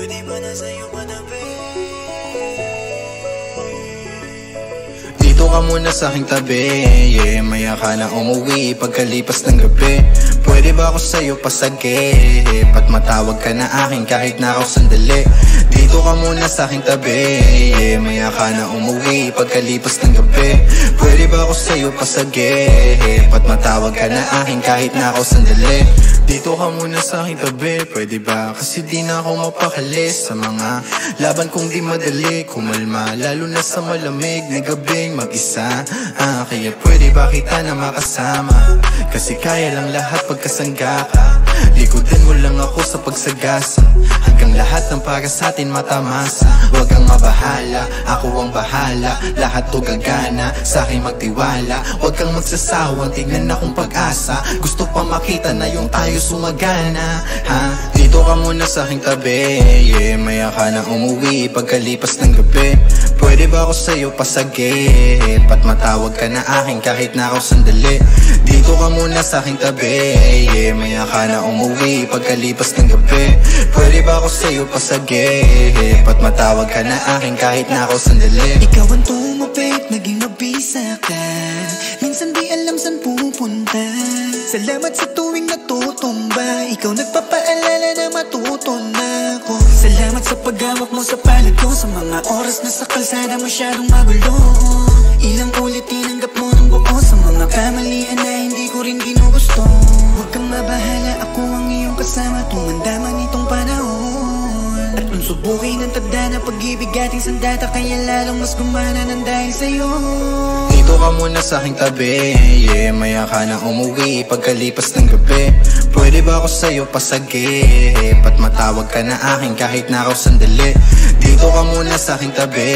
Pwede ba na sa'yo matabi? Dito ka muna sa aking tabi, yeah. Maya ka na umuwi pagkalipas ng gabi. Pwede ba ako sa'yo pasagip at matawag ka na akin kahit na ako sandali? Dito ka muna sa aking tabi, yeah. Maya ka na umuwi pagkalipas ng gabi. Pwede ba ako sa'yo pasagip at matawag ka na akin kahit na ako sandali? Dito ka muna sa aking tabi, pwede ba? Kasi di na ako mapakali sa mga laban kong di madali kumalma, lalo na sa malamig na gabing mag-isa. Kaya pwede ba kita na makasama? Kasi kaya lang lahat pagkasangga ka. Likodan mo lang ako sa pagsagasa, hanggang lahat ng para sa atin matamasa. Huwag kang mabahala, ako ang bahala. Lahat to gagana, sa akin magtiwala. Huwag kang magsasawang, tingnan akong pag-asa. Gusto pa makita na yung tayo sumagana, ha? Dito ka muna sa aking tabi, yeah. Maya ka na umuwi pagkalipas ng gabi. Pwede ba ako sa'yo pasagip at matawag ka na akin kahit na ako sandali? Dito ka muna sa aking tabi, yeah. Maya ka na umuwi pagkalipas ng gabi. Pwede ba ako sa'yo pasagip at matawag ka na akin kahit na ako sandali? Ikaw ang tumapit, naging mabisa ka. Minsan di alam saan pupunta. Salamat sa tuwing natutumba. Ikaw nagpapaalala na matuto na ako. Salamat sa paghawak mo sa palad ko. Sa mga oras na sa kalsada masyadong magulo. Ilang ulit tinanggap mo ng buo. Sa mga kamalian na hindi ko rin ginugusto. Huwag kang mabahala, ako ang iyong kasama. Tumanda man itong panahon. At kung subukin ang tagda na pag-ibig ating sandata, kaya lalong mas gumana ng dahil sa'yo. Dito ka muna sa aking tabi, yeah. Maya ka na umuwi pagkalipas ng gabi. Pwede ba ako sa'yo pasagip at matawag ka na akin kahit na ako sandali? Dito ka muna sa aking tabi,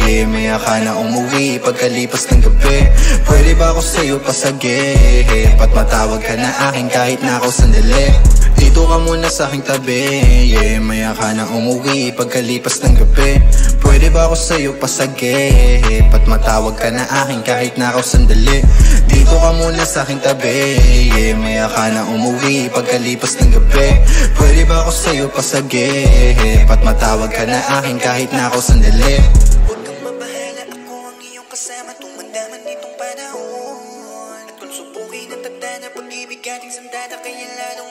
yeah. Maya ka na umuwi pagkalipas ng gabi. Pwede ba ako sa'yo pasagip at matawag ka na akin kahit na ako sandali? Dito ka muna sa aking tabi, yeah. Maya ka na umuwi pagkalipas ng gabi. Pwede ba ako sa'yo pasagip at matawag ka na akin kahit na ako sandali? Dito ka muna sa aking tabi, yeah. Maya ka na umuwi pagkalipas ng gabi. Pwede ba ako sa'yo pasagip at matawag ka na akin kahit na ako sandali? Huwag kang mabahala, ako ang iyong kasama. Tumanda man itong panahon. At kung subukin ang tagda na pag-ibig ating sandata, kaya lalo